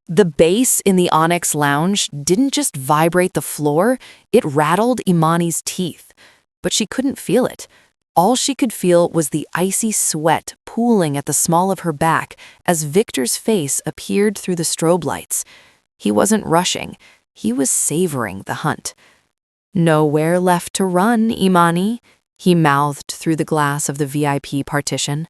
The bass in the Onyx lounge didn't just vibrate the floor, it rattled Imani's teeth. But she couldn't feel it. All she could feel was the icy sweat pooling at the small of her back as Victor's face appeared through the strobe lights. He wasn't rushing, he was savoring the hunt. "Nowhere left to run, Imani," he mouthed through the glass of the VIP partition.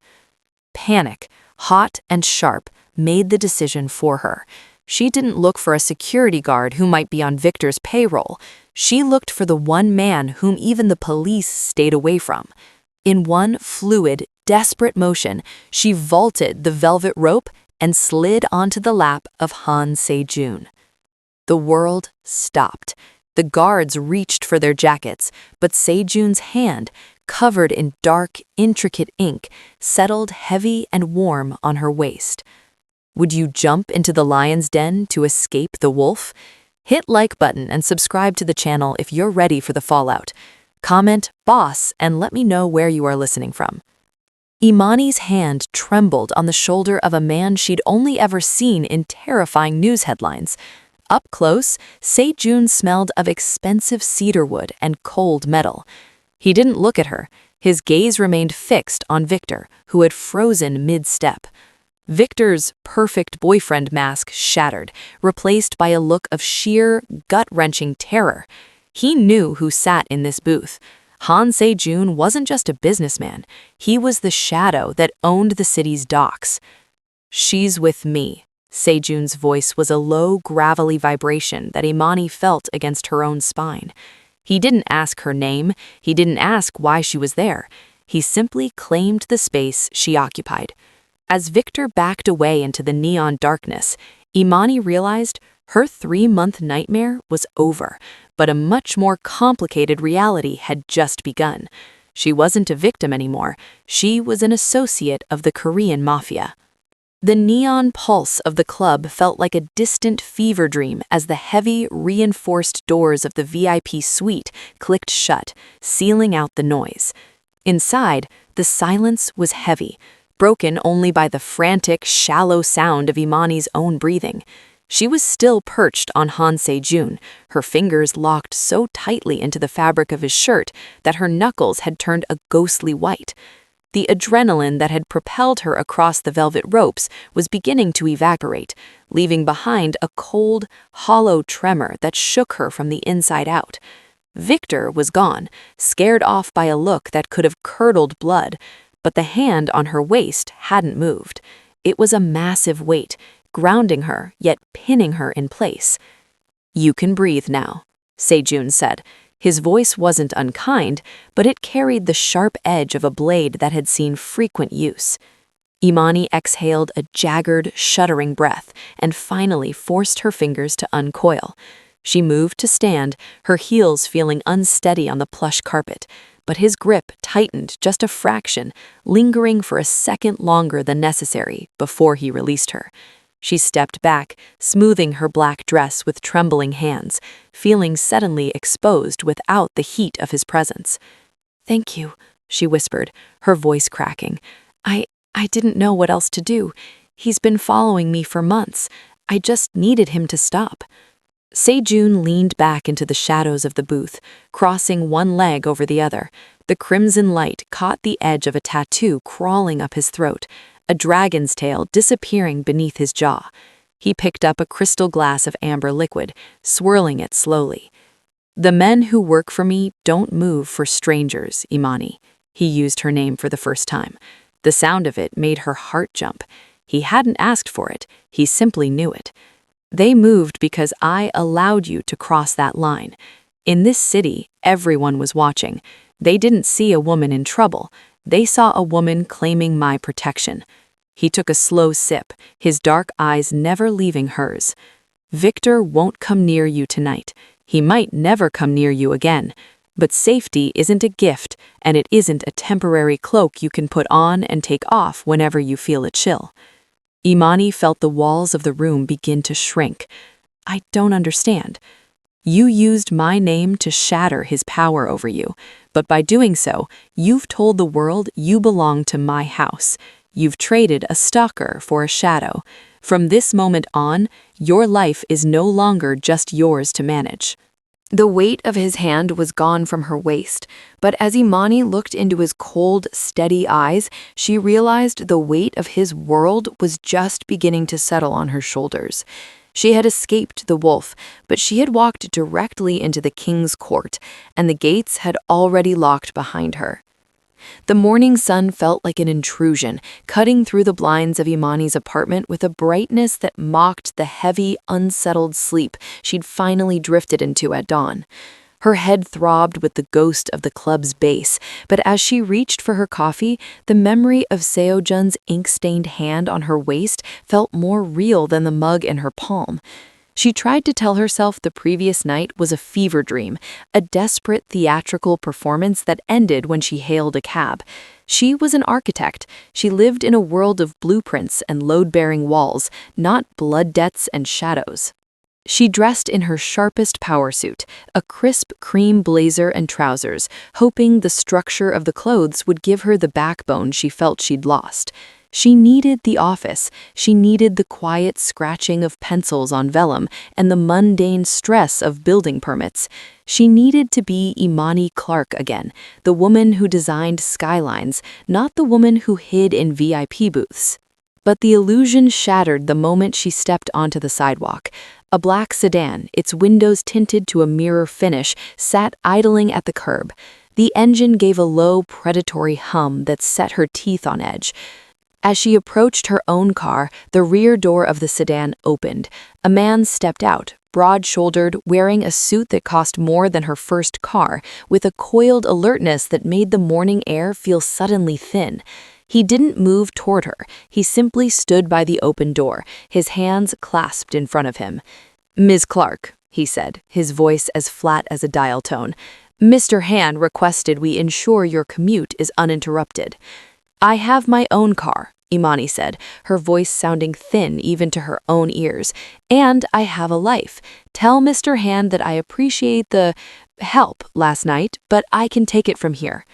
Panic, hot and sharp, made the decision for her. She didn't look for a security guard who might be on Victor's payroll. She looked for the one man whom even the police stayed away from. In one fluid, desperate motion, she vaulted the velvet rope and slid onto the lap of Han Se-jun. The world stopped. The guards reached for their jackets, but Se-jun's hand, covered in dark, intricate ink, settled heavy and warm on her waist. Would you jump into the lion's den to escape the wolf? Hit like button and subscribe to the channel if you're ready for the fallout. Comment "boss" and let me know where you are listening from. Imani's hand trembled on the shoulder of a man she'd only ever seen in terrifying news headlines. Up close, Se-jun smelled of expensive cedarwood and cold metal. He didn't look at her. His gaze remained fixed on Victor, who had frozen mid-step. Victor's perfect boyfriend mask shattered, replaced by a look of sheer, gut-wrenching terror. He knew who sat in this booth. Han Se-jun wasn't just a businessman. He was the shadow that owned the city's docks. "She's with me." Se-jun's voice was a low, gravelly vibration that Imani felt against her own spine. He didn't ask her name. He didn't ask why she was there. He simply claimed the space she occupied. As Victor backed away into the neon darkness, Imani realized her 3-month nightmare was over, but a much more complicated reality had just begun. She wasn't a victim anymore. She was an associate of the Korean Mafia. The neon pulse of the club felt like a distant fever dream as the heavy, reinforced doors of the VIP suite clicked shut, sealing out the noise. Inside, the silence was heavy, broken only by the frantic, shallow sound of Imani's own breathing. She was still perched on Han Se-jun, her fingers locked so tightly into the fabric of his shirt that her knuckles had turned a ghostly white. The adrenaline that had propelled her across the velvet ropes was beginning to evaporate, leaving behind a cold, hollow tremor that shook her from the inside out. Victor was gone, scared off by a look that could have curdled blood, but the hand on her waist hadn't moved. It was a massive weight, grounding her, yet pinning her in place. "You can breathe now," Se-jun said. His voice wasn't unkind, but it carried the sharp edge of a blade that had seen frequent use. Imani exhaled a jagged, shuddering breath and finally forced her fingers to uncoil. She moved to stand, her heels feeling unsteady on the plush carpet, but his grip tightened just a fraction, lingering for a second longer than necessary before he released her. She stepped back, smoothing her black dress with trembling hands, feeling suddenly exposed without the heat of his presence. "Thank you," she whispered, her voice cracking. I didn't know what else to do. He's been following me for months. I just needed him to stop." Se-jun leaned back into the shadows of the booth, crossing one leg over the other. The crimson light caught the edge of a tattoo crawling up his throat, a dragon's tail disappearing beneath his jaw. He picked up a crystal glass of amber liquid, swirling it slowly. "The men who work for me don't move for strangers, Imani." He used her name for the first time. The sound of it made her heart jump. He hadn't asked for it, he simply knew it. "They moved because I allowed you to cross that line. In this city, everyone was watching. They didn't see a woman in trouble. They saw a woman claiming my protection." He took a slow sip, his dark eyes never leaving hers. "Victor won't come near you tonight. He might never come near you again. But safety isn't a gift, and it isn't a temporary cloak you can put on and take off whenever you feel a chill." Imani felt the walls of the room begin to shrink. "I don't understand." "You used my name to shatter his power over you, but by doing so, you've told the world you belong to my house. You've traded a stalker for a shadow. From this moment on, your life is no longer just yours to manage." The weight of his hand was gone from her waist, but as Imani looked into his cold, steady eyes, she realized the weight of his world was just beginning to settle on her shoulders. She had escaped the wolf, but she had walked directly into the king's court, and the gates had already locked behind her. The morning sun felt like an intrusion, cutting through the blinds of Imani's apartment with a brightness that mocked the heavy, unsettled sleep she'd finally drifted into at dawn. Her head throbbed with the ghost of the club's bass, but as she reached for her coffee, the memory of Seo-jun's ink-stained hand on her waist felt more real than the mug in her palm. She tried to tell herself the previous night was a fever dream, a desperate theatrical performance that ended when she hailed a cab. She was an architect. She lived in a world of blueprints and load-bearing walls, not blood debts and shadows. She dressed in her sharpest power suit, a crisp cream blazer and trousers, hoping the structure of the clothes would give her the backbone she felt she'd lost. She needed the office. She needed the quiet scratching of pencils on vellum and the mundane stress of building permits. She needed to be Imani Clark again, the woman who designed skylines, not the woman who hid in VIP booths. But the illusion shattered the moment she stepped onto the sidewalk. A black sedan, its windows tinted to a mirror finish, sat idling at the curb. The engine gave a low, predatory hum that set her teeth on edge. As she approached her own car, the rear door of the sedan opened. A man stepped out, broad-shouldered, wearing a suit that cost more than her first car, with a coiled alertness that made the morning air feel suddenly thin. He didn't move toward her. He simply stood by the open door, his hands clasped in front of him. "Ms. Clark," he said, his voice as flat as a dial tone. "Mr. Han requested we ensure your commute is uninterrupted." "I have my own car," Imani said, her voice sounding thin even to her own ears. "And I have a life. Tell Mr. Han that I appreciate the help last night, but I can take it from here."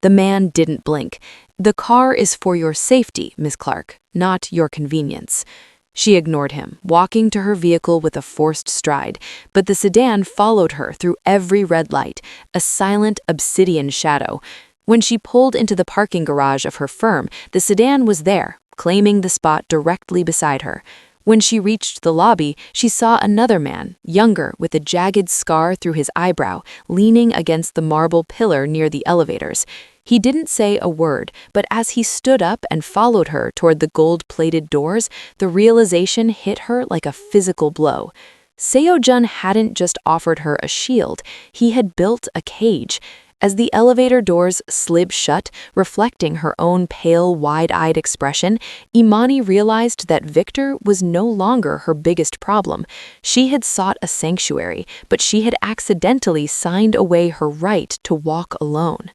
The man didn't blink. "The car is for your safety, Miss Clark, not your convenience." She ignored him, walking to her vehicle with a forced stride, but the sedan followed her through every red light, a silent obsidian shadow. When she pulled into the parking garage of her firm, the sedan was there, claiming the spot directly beside her. When she reached the lobby, she saw another man, younger, with a jagged scar through his eyebrow, leaning against the marble pillar near the elevators. He didn't say a word, but as he stood up and followed her toward the gold-plated doors, the realization hit her like a physical blow. Seo-jun hadn't just offered her a shield, he had built a cage. As the elevator doors slid shut, reflecting her own pale, wide-eyed expression, Imani realized that Victor was no longer her biggest problem. She had sought a sanctuary, but she had accidentally signed away her right to walk alone.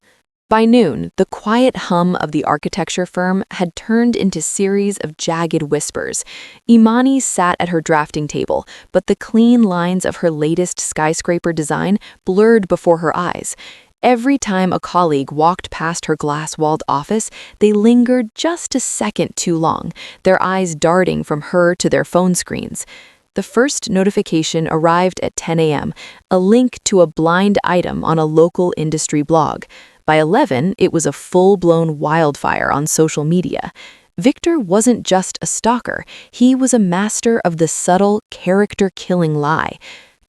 By noon, the quiet hum of the architecture firm had turned into series of jagged whispers. Imani sat at her drafting table, but the clean lines of her latest skyscraper design blurred before her eyes. Every time a colleague walked past her glass-walled office, they lingered just a second too long, their eyes darting from her to their phone screens. The first notification arrived at 10 a.m., a link to a blind item on a local industry blog. By 11, it was a full-blown wildfire on social media. Victor wasn't just a stalker, he was a master of the subtle, character-killing lie.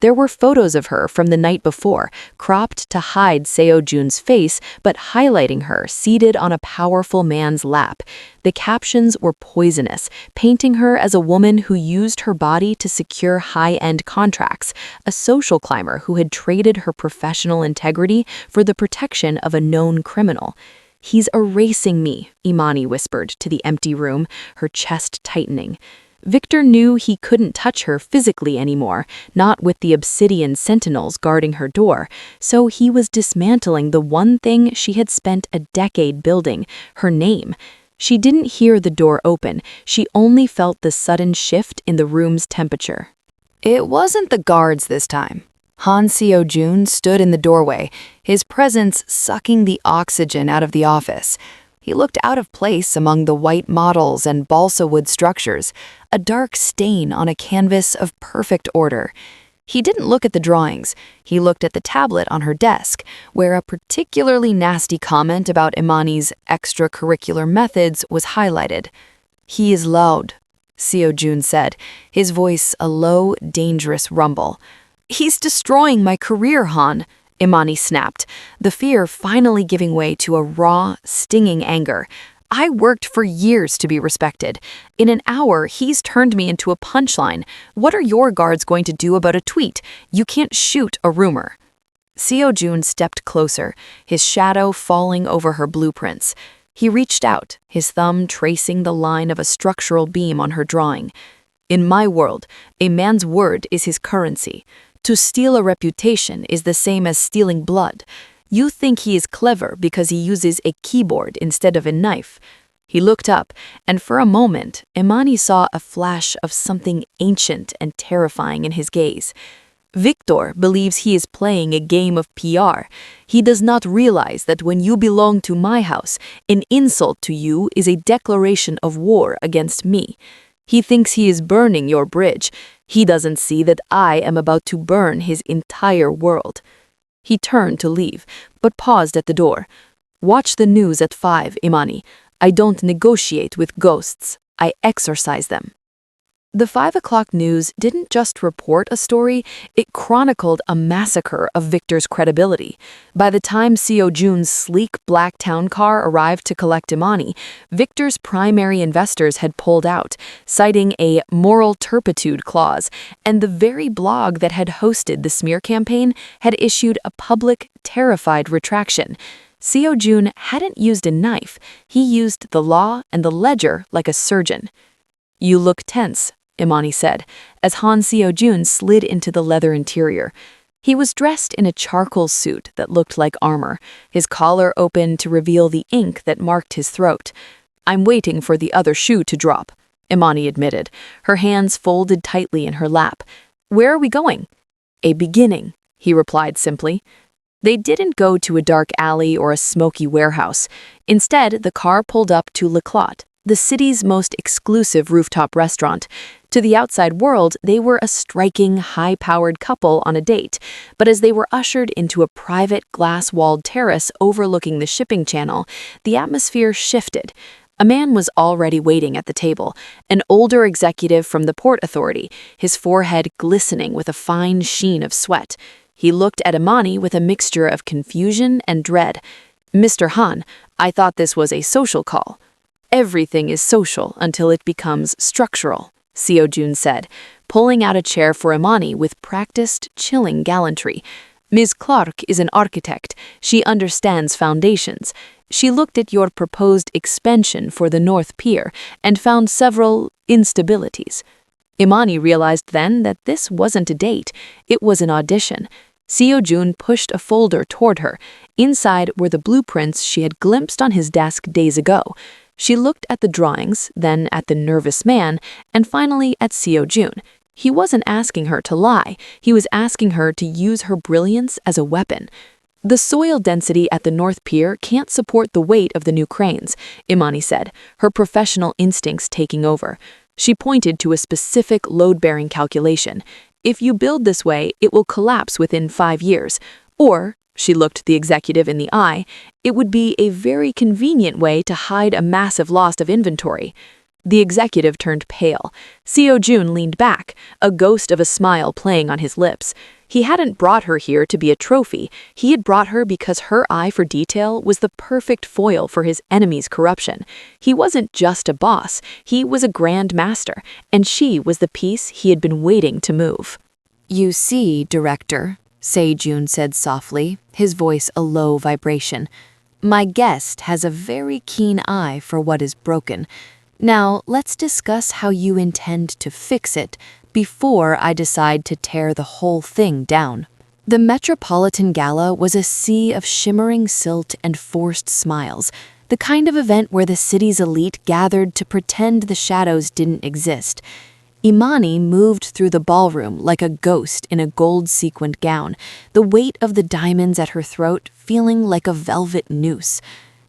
There were photos of her from the night before, cropped to hide Seo-jun's face, but highlighting her seated on a powerful man's lap. The captions were poisonous, painting her as a woman who used her body to secure high-end contracts, a social climber who had traded her professional integrity for the protection of a known criminal. "He's erasing me," Imani whispered to the empty room, her chest tightening. Victor knew he couldn't touch her physically anymore, not with the obsidian sentinels guarding her door, so he was dismantling the one thing she had spent a decade building, her name. She didn't hear the door open, she only felt the sudden shift in the room's temperature. It wasn't the guards this time. Han Seo-jun stood in the doorway, his presence sucking the oxygen out of the office. He looked out of place among the white models and balsa wood structures, a dark stain on a canvas of perfect order. He didn't look at the drawings. He looked at the tablet on her desk, where a particularly nasty comment about Imani's extracurricular methods was highlighted. "He is loud," Seo-jun said, his voice a low, dangerous rumble. "He's destroying my career, Han," Imani snapped, the fear finally giving way to a raw, stinging anger. "I worked for years to be respected. In an hour, he's turned me into a punchline. What are your guards going to do about a tweet? You can't shoot a rumor." Seo-jun stepped closer, his shadow falling over her blueprints. He reached out, his thumb tracing the line of a structural beam on her drawing. "In my world, a man's word is his currency. To steal a reputation is the same as stealing blood. You think he is clever because he uses a keyboard instead of a knife." He looked up, and for a moment, Imani saw a flash of something ancient and terrifying in his gaze. "Victor believes he is playing a game of PR. He does not realize that when you belong to my house, an insult to you is a declaration of war against me. He thinks he is burning your bridge. He doesn't see that I am about to burn his entire world." He turned to leave, but paused at the door. "Watch the news at 5, Imani. I don't negotiate with ghosts. I exorcise them." The 5 o'clock news didn't just report a story, it chronicled a massacre of Victor's credibility. By the time Seo-jun's sleek black town car arrived to collect Imani, Victor's primary investors had pulled out, citing a moral turpitude clause, and the very blog that had hosted the smear campaign had issued a public, terrified retraction. Seo-jun hadn't used a knife, he used the law and the ledger like a surgeon. "You look tense," Imani said, as Han Seo-jun slid into the leather interior. He was dressed in a charcoal suit that looked like armor, his collar open to reveal the ink that marked his throat. "I'm waiting for the other shoe to drop," Imani admitted, her hands folded tightly in her lap. "Where are we going?" "A beginning," he replied simply. They didn't go to a dark alley or a smoky warehouse. Instead, the car pulled up to Le Clot, the city's most exclusive rooftop restaurant. To the outside world, they were a striking, high-powered couple on a date, but as they were ushered into a private glass-walled terrace overlooking the shipping channel, the atmosphere shifted. A man was already waiting at the table, an older executive from the Port Authority, his forehead glistening with a fine sheen of sweat. He looked at Imani with a mixture of confusion and dread. "Mr. Han, I thought this was a social call." "Everything is social until it becomes structural," Seo-jun said, pulling out a chair for Imani with practiced, chilling gallantry. "Ms. Clark is an architect. She understands foundations. She looked at your proposed expansion for the North Pier and found several instabilities." Imani realized then that this wasn't a date, it was an audition. Seo-jun pushed a folder toward her. Inside were the blueprints she had glimpsed on his desk days ago. She looked at the drawings, then at the nervous man, and finally at Seo-jun. He wasn't asking her to lie, he was asking her to use her brilliance as a weapon. "The soil density at the North Pier can't support the weight of the new cranes," Imani said, her professional instincts taking over. She pointed to a specific load-bearing calculation. "If you build this way, it will collapse within 5 years. Or," she looked the executive in the eye, "it would be a very convenient way to hide a massive loss of inventory." The executive turned pale. Seo-jun leaned back, a ghost of a smile playing on his lips. He hadn't brought her here to be a trophy. He had brought her because her eye for detail was the perfect foil for his enemy's corruption. He wasn't just a boss, he was a grand master, and she was the piece he had been waiting to move. "You see, Director," Seo-jun said softly, his voice a low vibration, "my guest has a very keen eye for what is broken. Now, let's discuss how you intend to fix it before I decide to tear the whole thing down." The Metropolitan Gala was a sea of shimmering silt and forced smiles, the kind of event where the city's elite gathered to pretend the shadows didn't exist. Imani moved through the ballroom like a ghost in a gold-sequined gown, the weight of the diamonds at her throat feeling like a velvet noose.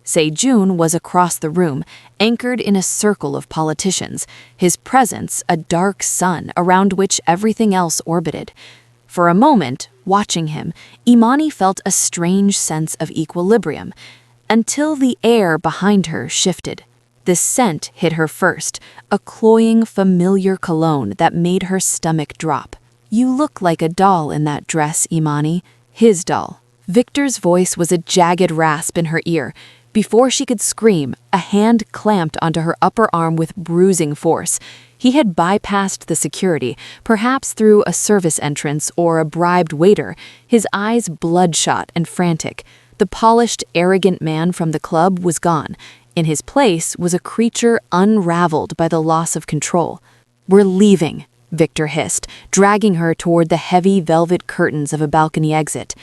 Sejun was across the room, anchored in a circle of politicians, his presence a dark sun around which everything else orbited. For a moment, watching him, Imani felt a strange sense of equilibrium, until the air behind her shifted. The scent hit her first, a cloying, familiar cologne that made her stomach drop. "You look like a doll in that dress, Imani." His doll. Victor's voice was a jagged rasp in her ear. Before she could scream, a hand clamped onto her upper arm with bruising force. He had bypassed the security, perhaps through a service entrance or a bribed waiter, his eyes bloodshot and frantic. The polished, arrogant man from the club was gone. In his place was a creature unraveled by the loss of control. "We're leaving," Victor hissed, dragging her toward the heavy velvet curtains of a balcony exit.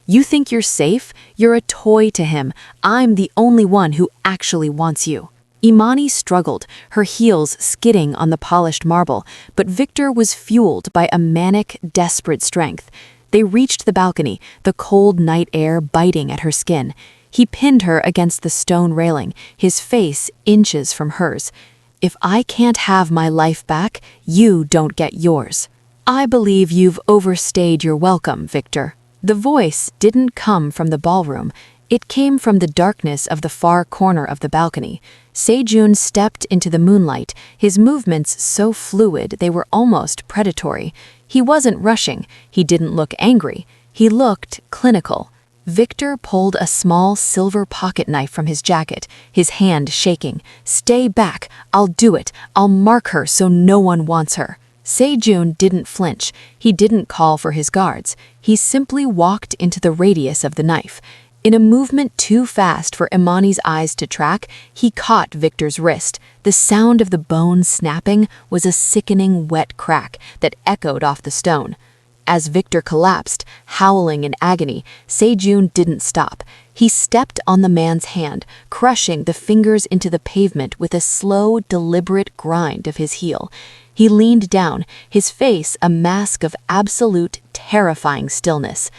"You think you're safe? You're a toy to him. I'm the only one who actually wants you." Imani struggled, her heels skidding on the polished marble, but Victor was fueled by a manic, desperate strength. They reached the balcony, the cold night air biting at her skin. He pinned her against the stone railing, his face inches from hers. "If I can't have my life back, you don't get yours." "I believe you've overstayed your welcome, Victor." The voice didn't come from the ballroom. It came from the darkness of the far corner of the balcony. Sejun stepped into the moonlight, his movements so fluid they were almost predatory. He wasn't rushing. He didn't look angry. He looked clinical. Victor pulled a small silver pocket knife from his jacket, his hand shaking. "Stay back. I'll do it. I'll mark her so no one wants her." Sejun didn't flinch. He didn't call for his guards. He simply walked into the radius of the knife. In a movement too fast for Imani's eyes to track, he caught Victor's wrist. The sound of the bone snapping was a sickening wet crack that echoed off the stone. As Victor collapsed, howling in agony, Sejun didn't stop. He stepped on the man's hand, crushing the fingers into the pavement with a slow, deliberate grind of his heel. He leaned down, his face a mask of absolute, terrifying stillness.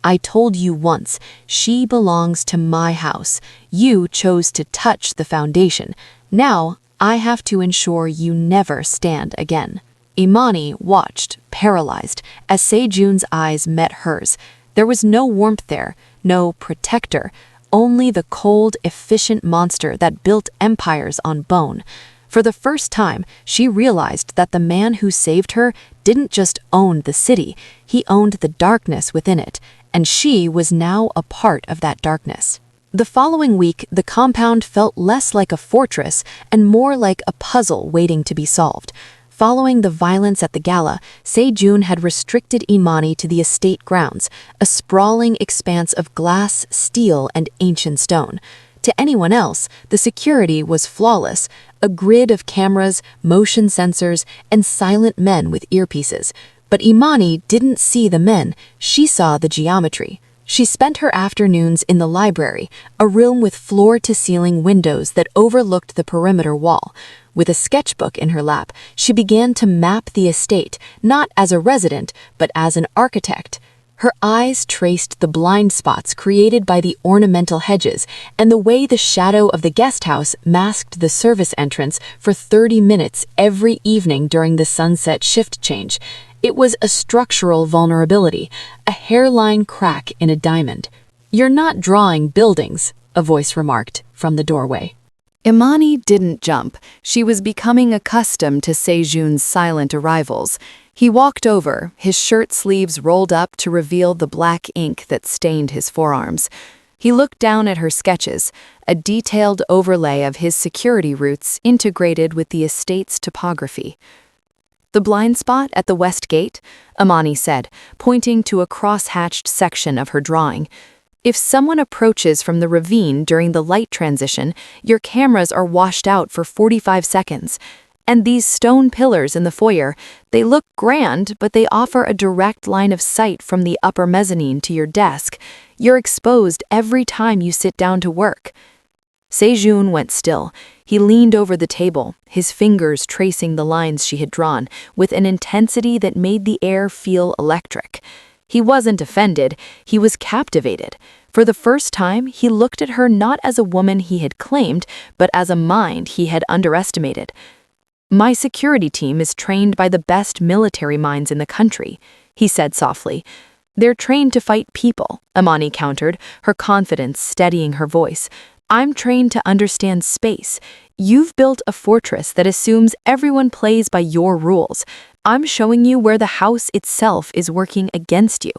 "I told you once, she belongs to my house. You chose to touch the foundation. Now, I have to ensure you never stand again." Imani watched, paralyzed, as Sejun's eyes met hers. There was no warmth there, no protector, only the cold, efficient monster that built empires on bone. For the first time, she realized that the man who saved her didn't just own the city, he owned the darkness within it, and she was now a part of that darkness. The following week, the compound felt less like a fortress and more like a puzzle waiting to be solved. Following the violence at the gala, Sejun had restricted Imani to the estate grounds, a sprawling expanse of glass, steel, and ancient stone. To anyone else, the security was flawless, a grid of cameras, motion sensors, and silent men with earpieces. But Imani didn't see the men, she saw the geometry. She spent her afternoons in the library, a room with floor-to-ceiling windows that overlooked the perimeter wall. With a sketchbook in her lap, she began to map the estate, not as a resident, but as an architect. Her eyes traced the blind spots created by the ornamental hedges and the way the shadow of the guest house masked the service entrance for 30 minutes every evening during the sunset shift change. It was a structural vulnerability, a hairline crack in a diamond. "You're not drawing buildings," a voice remarked from the doorway. Imani didn't jump. She was becoming accustomed to Sejun's silent arrivals. He walked over, his shirt sleeves rolled up to reveal the black ink that stained his forearms. He looked down at her sketches, a detailed overlay of his security routes integrated with the estate's topography. "The blind spot at the west gate," Imani said, pointing to a cross-hatched section of her drawing. "If someone approaches from the ravine during the light transition, your cameras are washed out for 45 seconds. And these stone pillars in the foyer, they look grand, but they offer a direct line of sight from the upper mezzanine to your desk. You're exposed every time you sit down to work." Sejun went still. He leaned over the table, his fingers tracing the lines she had drawn, with an intensity that made the air feel electric. He wasn't offended, he was captivated. For the first time, he looked at her not as a woman he had claimed, but as a mind he had underestimated. "My security team is trained by the best military minds in the country," he said softly. "They're trained to fight people," Imani countered, her confidence steadying her voice. "I'm trained to understand space. You've built a fortress that assumes everyone plays by your rules. I'm showing you where the house itself is working against you."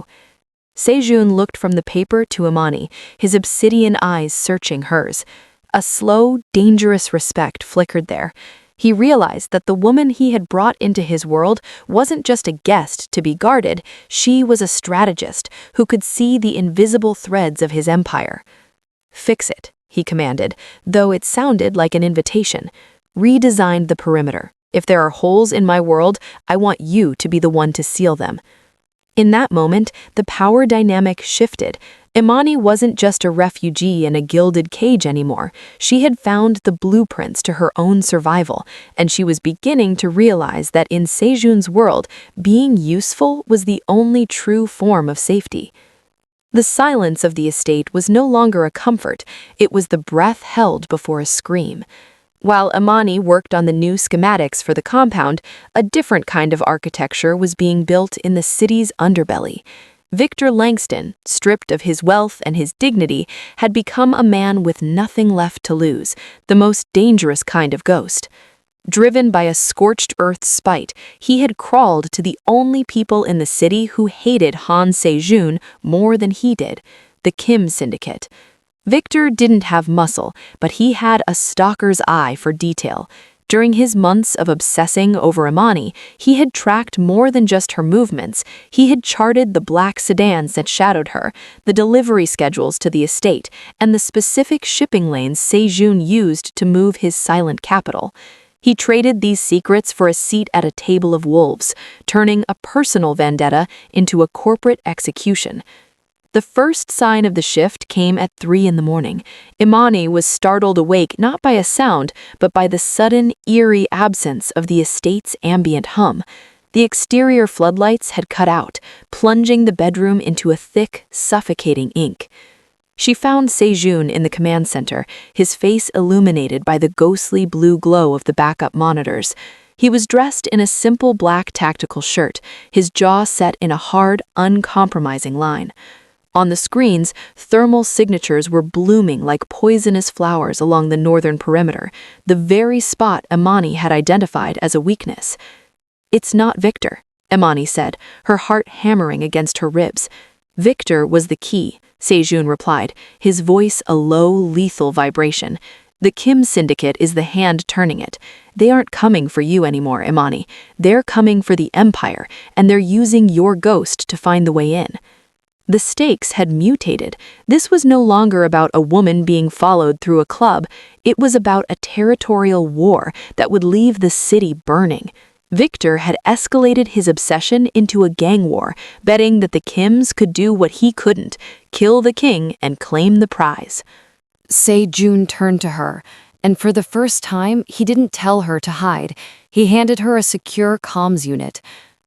Sejun looked from the paper to Imani, his obsidian eyes searching hers. A slow, dangerous respect flickered there. He realized that the woman he had brought into his world wasn't just a guest to be guarded, she was a strategist who could see the invisible threads of his empire. "Fix it," he commanded, though it sounded like an invitation. "Redesign the perimeter. If there are holes in my world, I want you to be the one to seal them." In that moment, the power dynamic shifted. Imani wasn't just a refugee in a gilded cage anymore. She had found the blueprints to her own survival, and she was beginning to realize that in Sejun's world, being useful was the only true form of safety. The silence of the estate was no longer a comfort, it was the breath held before a scream. While Imani worked on the new schematics for the compound, a different kind of architecture was being built in the city's underbelly. Victor Langston, stripped of his wealth and his dignity, had become a man with nothing left to lose, the most dangerous kind of ghost. Driven by a scorched earth spite, he had crawled to the only people in the city who hated Han Sejun more than he did, the Kim Syndicate. Victor didn't have muscle, but he had a stalker's eye for detail. During his months of obsessing over Imani, he had tracked more than just her movements. He had charted the black sedans that shadowed her, the delivery schedules to the estate, and the specific shipping lanes Sejun used to move his silent capital. He traded these secrets for a seat at a table of wolves, turning a personal vendetta into a corporate execution. The first sign of the shift came at 3 in the morning. Imani was startled awake not by a sound, but by the sudden, eerie absence of the estate's ambient hum. The exterior floodlights had cut out, plunging the bedroom into a thick, suffocating ink. She found Sejun in the command center, his face illuminated by the ghostly blue glow of the backup monitors. He was dressed in a simple black tactical shirt, his jaw set in a hard, uncompromising line. On the screens, thermal signatures were blooming like poisonous flowers along the northern perimeter, the very spot Imani had identified as a weakness. "It's not Victor," Imani said, her heart hammering against her ribs. "Victor was the key," Sejun replied, his voice a low, lethal vibration. "The Kim Syndicate is the hand turning it. They aren't coming for you anymore, Imani. They're coming for the Empire, and they're using your ghost to find the way in." The stakes had mutated. This was no longer about a woman being followed through a club. It was about a territorial war that would leave the city burning. Victor had escalated his obsession into a gang war, betting that the Kims could do what he couldn't, kill the king and claim the prize. Sejun turned to her, and for the first time, he didn't tell her to hide. He handed her a secure comms unit.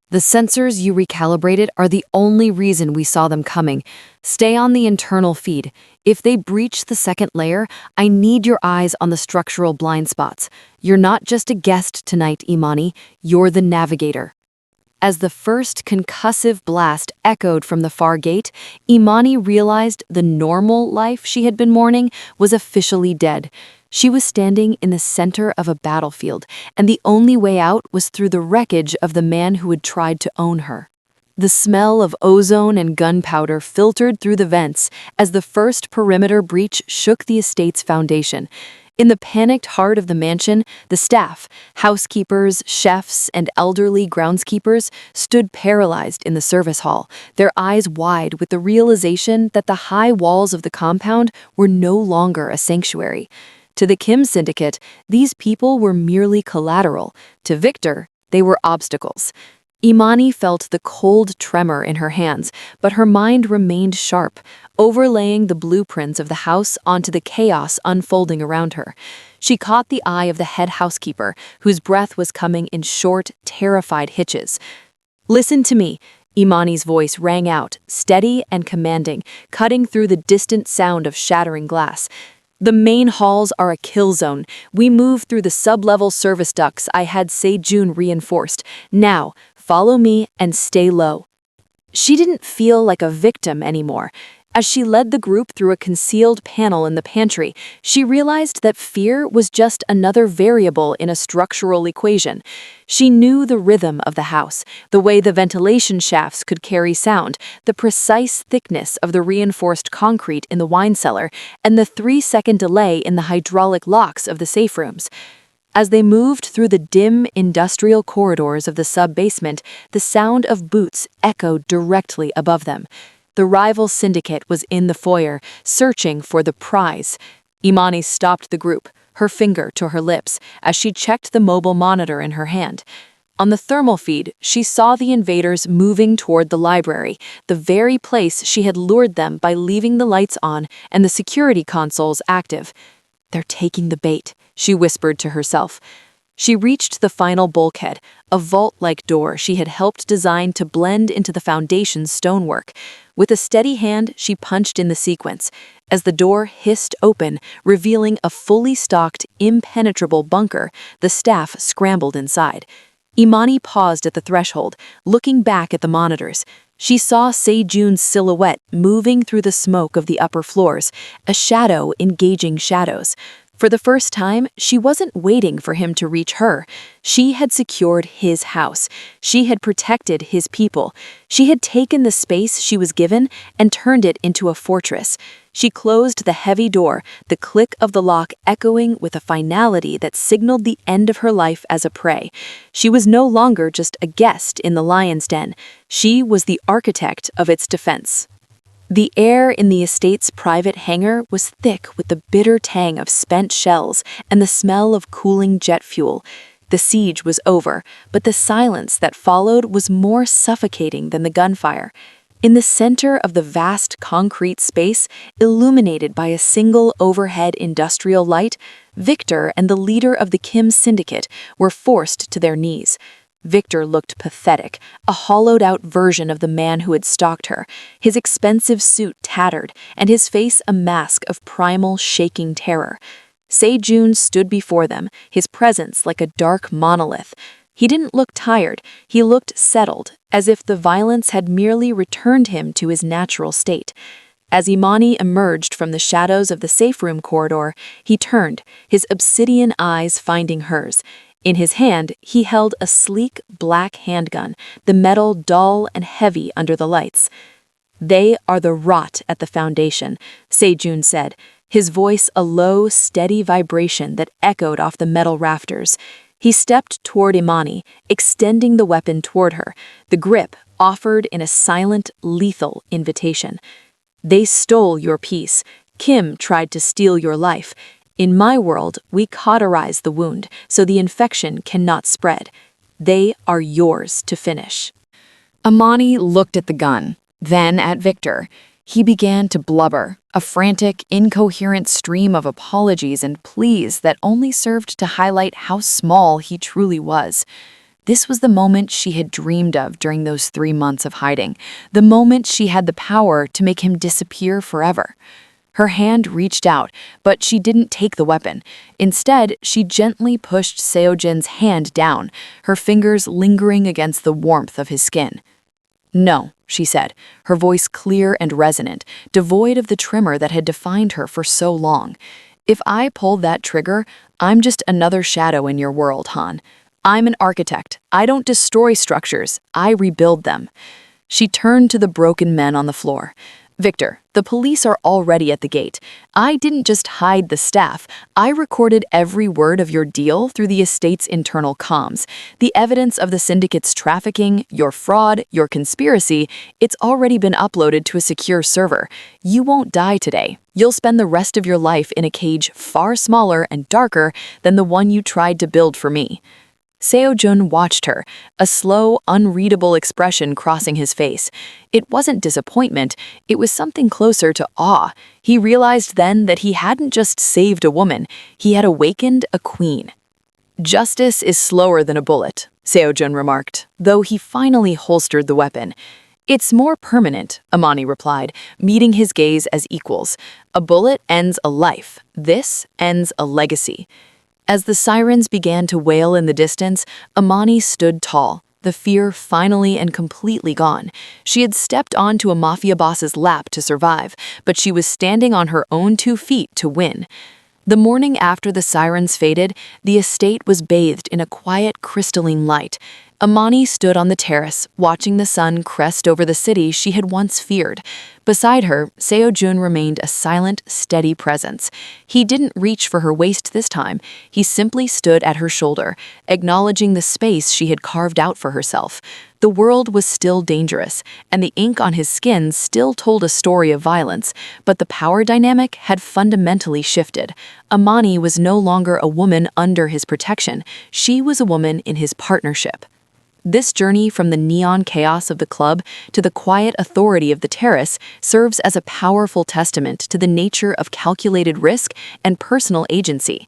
"The sensors you recalibrated are the only reason we saw them coming. Stay on the internal feed. If they breach the second layer, I need your eyes on the structural blind spots. You're not just a guest tonight, Imani. You're the navigator." As the first concussive blast echoed from the far gate, Imani realized the normal life she had been mourning was officially dead. She was standing in the center of a battlefield, and the only way out was through the wreckage of the man who had tried to own her. The smell of ozone and gunpowder filtered through the vents as the first perimeter breach shook the estate's foundation. In the panicked heart of the mansion, the staff, housekeepers, chefs, and elderly groundskeepers stood paralyzed in the service hall, their eyes wide with the realization that the high walls of the compound were no longer a sanctuary. To the Kim Syndicate, these people were merely collateral. To Victor, they were obstacles. Imani felt the cold tremor in her hands, but her mind remained sharp, overlaying the blueprints of the house onto the chaos unfolding around her. She caught the eye of the head housekeeper, whose breath was coming in short, terrified hitches. "Listen to me. Imani's voice rang out, steady and commanding, cutting through the distant sound of shattering glass. "The main halls are a kill zone. We move through the sub-level service ducts I had Sejun reinforced. Now, follow me and stay low." She didn't feel like a victim anymore. As she led the group through a concealed panel in the pantry, she realized that fear was just another variable in a structural equation. She knew the rhythm of the house, the way the ventilation shafts could carry sound, the precise thickness of the reinforced concrete in the wine cellar, and the 3-second delay in the hydraulic locks of the safe rooms. As they moved through the dim industrial corridors of the sub-basement, the sound of boots echoed directly above them. The rival syndicate was in the foyer, searching for the prize. Imani stopped the group, her finger to her lips, as she checked the mobile monitor in her hand. On the thermal feed, she saw the invaders moving toward the library, the very place she had lured them by leaving the lights on and the security consoles active. "They're taking the bait," she whispered to herself. She reached the final bulkhead, a vault-like door she had helped design to blend into the foundation's stonework. With a steady hand, she punched in the sequence. As the door hissed open, revealing a fully stocked, impenetrable bunker, the staff scrambled inside. Imani paused at the threshold, looking back at the monitors. She saw Sejun's silhouette moving through the smoke of the upper floors, a shadow engaging shadows. For the first time, she wasn't waiting for him to reach her. She had secured his house. She had protected his people. She had taken the space she was given and turned it into a fortress. She closed the heavy door, the click of the lock echoing with a finality that signaled the end of her life as a prey. She was no longer just a guest in the lion's den. She was the architect of its defense. The air in the estate's private hangar was thick with the bitter tang of spent shells and the smell of cooling jet fuel. The siege was over, but the silence that followed was more suffocating than the gunfire. In the center of the vast concrete space, illuminated by a single overhead industrial light, Victor and the leader of the Kim syndicate were forced to their knees. Victor looked pathetic, a hollowed-out version of the man who had stalked her, his expensive suit tattered, and his face a mask of primal, shaking terror. Sejun stood before them, his presence like a dark monolith. He didn't look tired, he looked settled, as if the violence had merely returned him to his natural state. As Imani emerged from the shadows of the safe room corridor, he turned, his obsidian eyes finding hers. In his hand, he held a sleek black handgun, the metal dull and heavy under the lights. "They are the rot at the foundation," Sejun said, his voice a low, steady vibration that echoed off the metal rafters. He stepped toward Imani, extending the weapon toward her, the grip offered in a silent, lethal invitation. "They stole your peace. Kim tried to steal your life. In my world, we cauterize the wound so the infection cannot spread. They are yours to finish." Imani looked at the gun, then at Victor. He began to blubber, a frantic, incoherent stream of apologies and pleas that only served to highlight how small he truly was. This was the moment she had dreamed of during those 3 months of hiding, the moment she had the power to make him disappear forever. Her hand reached out, but she didn't take the weapon. Instead, she gently pushed Seojin's hand down, her fingers lingering against the warmth of his skin. "No," she said, her voice clear and resonant, devoid of the tremor that had defined her for so long. "If I pull that trigger, I'm just another shadow in your world, Han. I'm an architect. I don't destroy structures. I rebuild them." She turned to the broken men on the floor. "Victor, the police are already at the gate. I didn't just hide the staff. I recorded every word of your deal through the estate's internal comms. The evidence of the syndicate's trafficking, your fraud, your conspiracy, it's already been uploaded to a secure server. You won't die today. You'll spend the rest of your life in a cage far smaller and darker than the one you tried to build for me." Seojun watched her, a slow, unreadable expression crossing his face. It wasn't disappointment, it was something closer to awe. He realized then that he hadn't just saved a woman, he had awakened a queen. "Justice is slower than a bullet," Seojun remarked, though he finally holstered the weapon. It's more permanent, Imani replied, meeting his gaze as equals. A bullet ends a life. This ends a legacy. As the sirens began to wail in the distance, Imani stood tall, the fear finally and completely gone. She had stepped onto a mafia boss's lap to survive, but she was standing on her own 2 feet to win. The morning after the sirens faded, the estate was bathed in a quiet, crystalline light. Imani stood on the terrace, watching the sun crest over the city she had once feared. Beside her, Seo-jun remained a silent, steady presence. He didn't reach for her waist this time. He simply stood at her shoulder, acknowledging the space she had carved out for herself. The world was still dangerous, and the ink on his skin still told a story of violence, but the power dynamic had fundamentally shifted. Imani was no longer a woman under his protection. She was a woman in his partnership. This journey from the neon chaos of the club to the quiet authority of the terrace serves as a powerful testament to the nature of calculated risk and personal agency.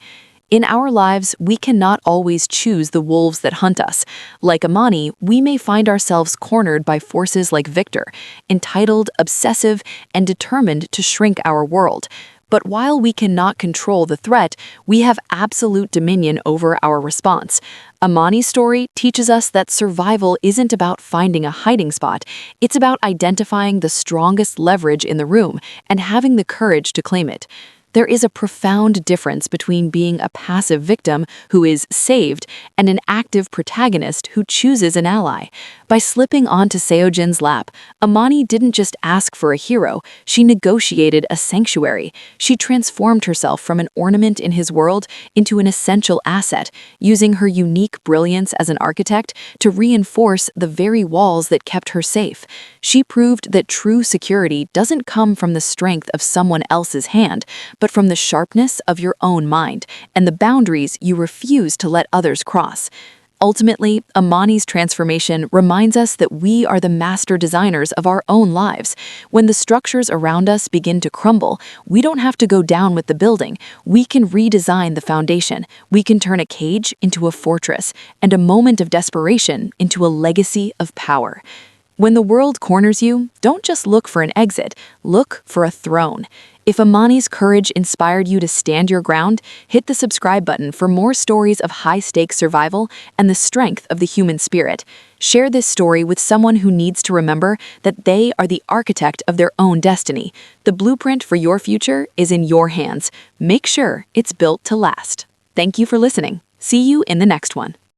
In our lives, we cannot always choose the wolves that hunt us. Like Imani, we may find ourselves cornered by forces like Victor, entitled, obsessive, and determined to shrink our world. But while we cannot control the threat, we have absolute dominion over our response. Imani's story teaches us that survival isn't about finding a hiding spot. It's about identifying the strongest leverage in the room and having the courage to claim it. There is a profound difference between being a passive victim who is saved and an active protagonist who chooses an ally. By slipping onto Seo-jun's lap, Imani didn't just ask for a hero, she negotiated a sanctuary. She transformed herself from an ornament in his world into an essential asset, using her unique brilliance as an architect to reinforce the very walls that kept her safe. She proved that true security doesn't come from the strength of someone else's hand, but from the sharpness of your own mind and the boundaries you refuse to let others cross. Ultimately, Imani's transformation reminds us that we are the master designers of our own lives. When the structures around us begin to crumble, we don't have to go down with the building. We can redesign the foundation. We can turn a cage into a fortress and a moment of desperation into a legacy of power. When the world corners you, don't just look for an exit, look for a throne. If Imani's courage inspired you to stand your ground, hit the subscribe button for more stories of high-stakes survival and the strength of the human spirit. Share this story with someone who needs to remember that they are the architect of their own destiny. The blueprint for your future is in your hands. Make sure it's built to last. Thank you for listening. See you in the next one.